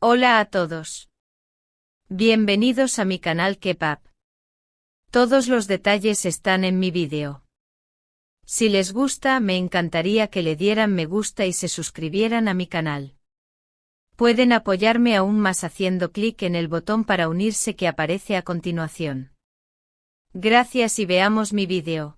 Hola a todos. Bienvenidos a mi canal Kepap. Todos los detalles están en mi vídeo. Si les gusta, me encantaría que le dieran me gusta y se suscribieran a mi canal. Pueden apoyarme aún más haciendo clic en el botón para unirse que aparece a continuación. Gracias y veamos mi vídeo.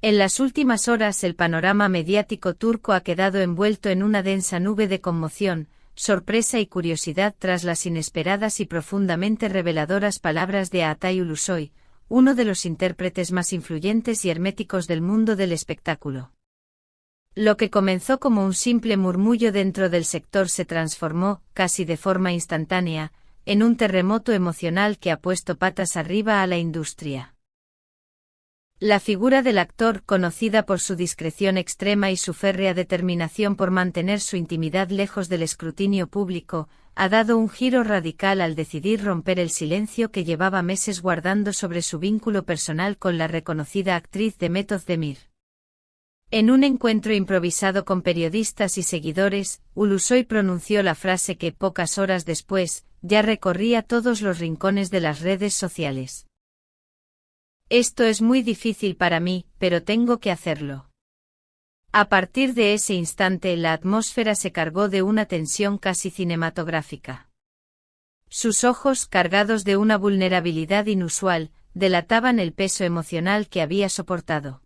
En las últimas horas el panorama mediático turco ha quedado envuelto en una densa nube de conmoción, sorpresa y curiosidad tras las inesperadas y profundamente reveladoras palabras de Altay Ulusoy, uno de los intérpretes más influyentes y herméticos del mundo del espectáculo. Lo que comenzó como un simple murmullo dentro del sector se transformó, casi de forma instantánea, en un terremoto emocional que ha puesto patas arriba a la industria. La figura del actor, conocida por su discreción extrema y su férrea determinación por mantener su intimidad lejos del escrutinio público, ha dado un giro radical al decidir romper el silencio que llevaba meses guardando sobre su vínculo personal con la reconocida actriz Demet Özdemir. En un encuentro improvisado con periodistas y seguidores, Ulusoy pronunció la frase que, pocas horas después, ya recorría todos los rincones de las redes sociales. Esto es muy difícil para mí, pero tengo que hacerlo. A partir de ese instante la atmósfera se cargó de una tensión casi cinematográfica. Sus ojos, cargados de una vulnerabilidad inusual, delataban el peso emocional que había soportado.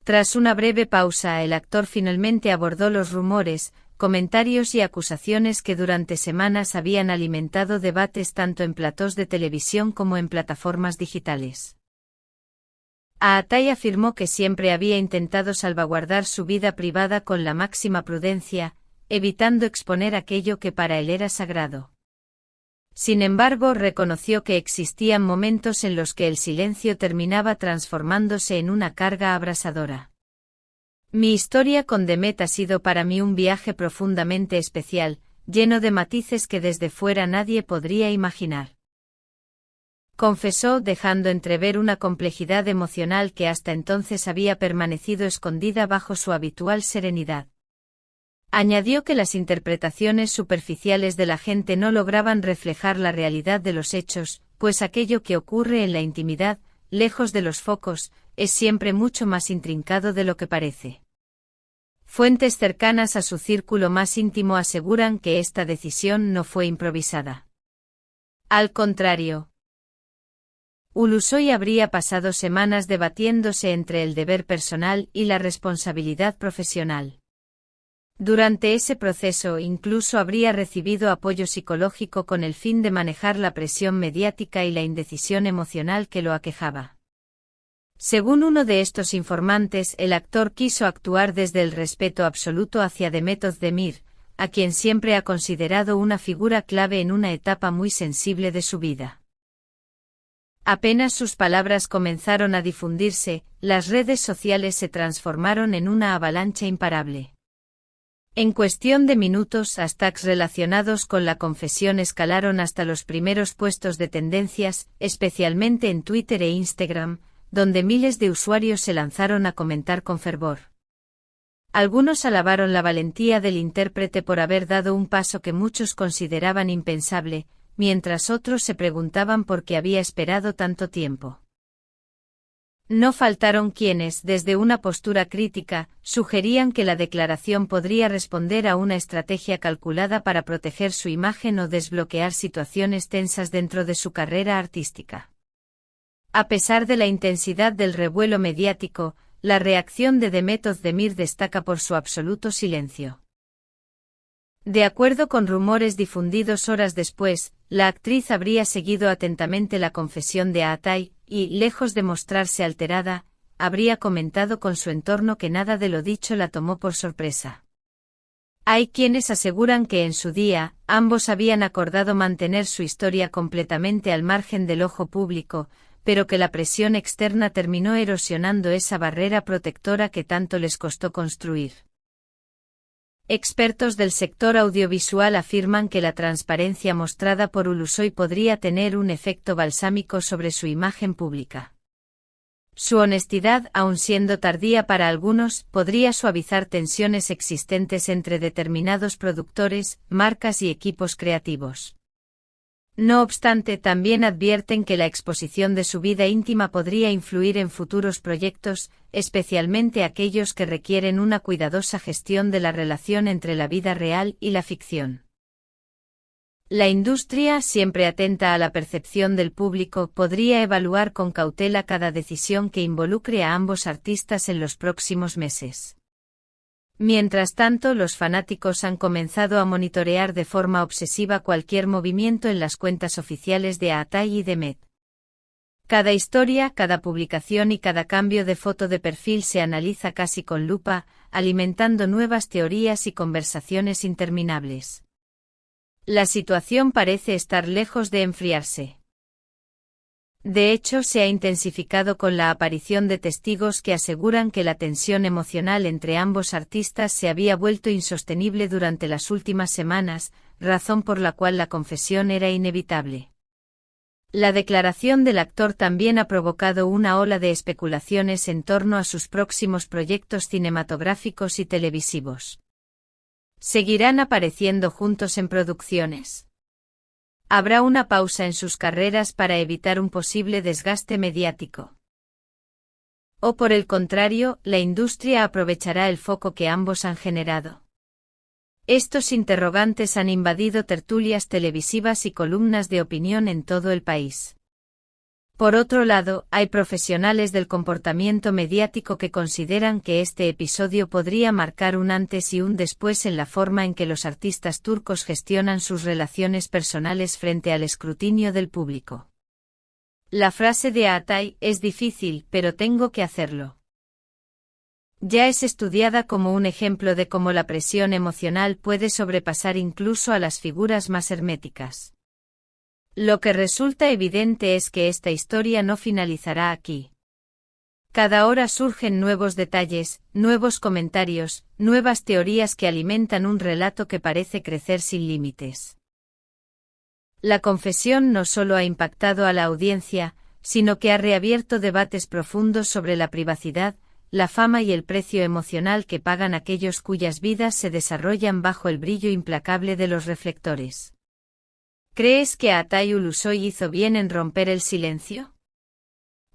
Tras una breve pausa, el actor finalmente abordó los rumores, comentarios y acusaciones que durante semanas habían alimentado debates tanto en platós de televisión como en plataformas digitales. Altay afirmó que siempre había intentado salvaguardar su vida privada con la máxima prudencia, evitando exponer aquello que para él era sagrado. Sin embargo, reconoció que existían momentos en los que el silencio terminaba transformándose en una carga abrasadora. Mi historia con Demet ha sido para mí un viaje profundamente especial, lleno de matices que desde fuera nadie podría imaginar. Confesó, dejando entrever una complejidad emocional que hasta entonces había permanecido escondida bajo su habitual serenidad. Añadió que las interpretaciones superficiales de la gente no lograban reflejar la realidad de los hechos, pues aquello que ocurre en la intimidad, lejos de los focos, es siempre mucho más intrincado de lo que parece. Fuentes cercanas a su círculo más íntimo aseguran que esta decisión no fue improvisada. Al contrario, Ulusoy habría pasado semanas debatiéndose entre el deber personal y la responsabilidad profesional. Durante ese proceso incluso habría recibido apoyo psicológico con el fin de manejar la presión mediática y la indecisión emocional que lo aquejaba. Según uno de estos informantes, el actor quiso actuar desde el respeto absoluto hacia Demet Özdemir, a quien siempre ha considerado una figura clave en una etapa muy sensible de su vida. Apenas sus palabras comenzaron a difundirse, las redes sociales se transformaron en una avalancha imparable. En cuestión de minutos, hashtags relacionados con la confesión escalaron hasta los primeros puestos de tendencias, especialmente en Twitter e Instagram, donde miles de usuarios se lanzaron a comentar con fervor. Algunos alabaron la valentía del intérprete por haber dado un paso que muchos consideraban impensable, mientras otros se preguntaban por qué había esperado tanto tiempo. No faltaron quienes, desde una postura crítica, sugerían que la declaración podría responder a una estrategia calculada para proteger su imagen o desbloquear situaciones tensas dentro de su carrera artística. A pesar de la intensidad del revuelo mediático, la reacción de Demet Özdemir destaca por su absoluto silencio. De acuerdo con rumores difundidos horas después, la actriz habría seguido atentamente la confesión de Altay y, lejos de mostrarse alterada, habría comentado con su entorno que nada de lo dicho la tomó por sorpresa. Hay quienes aseguran que en su día, ambos habían acordado mantener su historia completamente al margen del ojo público, pero que la presión externa terminó erosionando esa barrera protectora que tanto les costó construir. Expertos del sector audiovisual afirman que la transparencia mostrada por Ulusoy podría tener un efecto balsámico sobre su imagen pública. Su honestidad, aun siendo tardía para algunos, podría suavizar tensiones existentes entre determinados productores, marcas y equipos creativos. No obstante, también advierten que la exposición de su vida íntima podría influir en futuros proyectos, especialmente aquellos que requieren una cuidadosa gestión de la relación entre la vida real y la ficción. La industria, siempre atenta a la percepción del público, podría evaluar con cautela cada decisión que involucre a ambos artistas en los próximos meses. Mientras tanto, los fanáticos han comenzado a monitorear de forma obsesiva cualquier movimiento en las cuentas oficiales de Atai y de Met. Cada historia, cada publicación y cada cambio de foto de perfil se analiza casi con lupa, alimentando nuevas teorías y conversaciones interminables. La situación parece estar lejos de enfriarse. De hecho, se ha intensificado con la aparición de testigos que aseguran que la tensión emocional entre ambos artistas se había vuelto insostenible durante las últimas semanas, razón por la cual la confesión era inevitable. La declaración del actor también ha provocado una ola de especulaciones en torno a sus próximos proyectos cinematográficos y televisivos. ¿Seguirán apareciendo juntos en producciones? ¿Habrá una pausa en sus carreras para evitar un posible desgaste mediático? ¿O por el contrario, la industria aprovechará el foco que ambos han generado? Estos interrogantes han invadido tertulias televisivas y columnas de opinión en todo el país. Por otro lado, hay profesionales del comportamiento mediático que consideran que este episodio podría marcar un antes y un después en la forma en que los artistas turcos gestionan sus relaciones personales frente al escrutinio del público. La frase de Atay es difícil, pero tengo que hacerlo. Ya es estudiada como un ejemplo de cómo la presión emocional puede sobrepasar incluso a las figuras más herméticas. Lo que resulta evidente es que esta historia no finalizará aquí. Cada hora surgen nuevos detalles, nuevos comentarios, nuevas teorías que alimentan un relato que parece crecer sin límites. La confesión no solo ha impactado a la audiencia, sino que ha reabierto debates profundos sobre la privacidad, la fama y el precio emocional que pagan aquellos cuyas vidas se desarrollan bajo el brillo implacable de los reflectores. ¿Crees que Atay Ulusoy hizo bien en romper el silencio?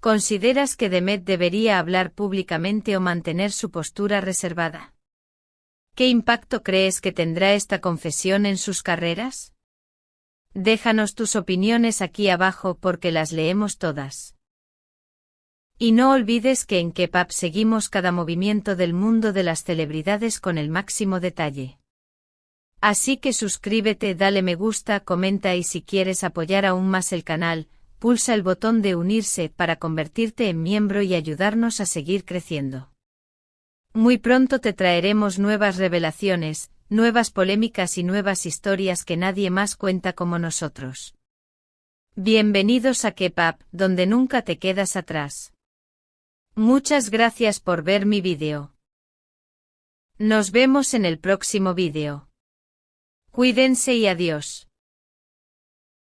¿Consideras que Demet debería hablar públicamente o mantener su postura reservada? ¿Qué impacto crees que tendrá esta confesión en sus carreras? Déjanos tus opiniones aquí abajo porque las leemos todas. Y no olvides que en Kepap seguimos cada movimiento del mundo de las celebridades con el máximo detalle. Así que suscríbete, dale me gusta, comenta y si quieres apoyar aún más el canal, pulsa el botón de unirse para convertirte en miembro y ayudarnos a seguir creciendo. Muy pronto te traeremos nuevas revelaciones, nuevas polémicas y nuevas historias que nadie más cuenta como nosotros. Bienvenidos a Kepap, donde nunca te quedas atrás. Muchas gracias por ver mi vídeo. Nos vemos en el próximo vídeo. Cuídense y adiós.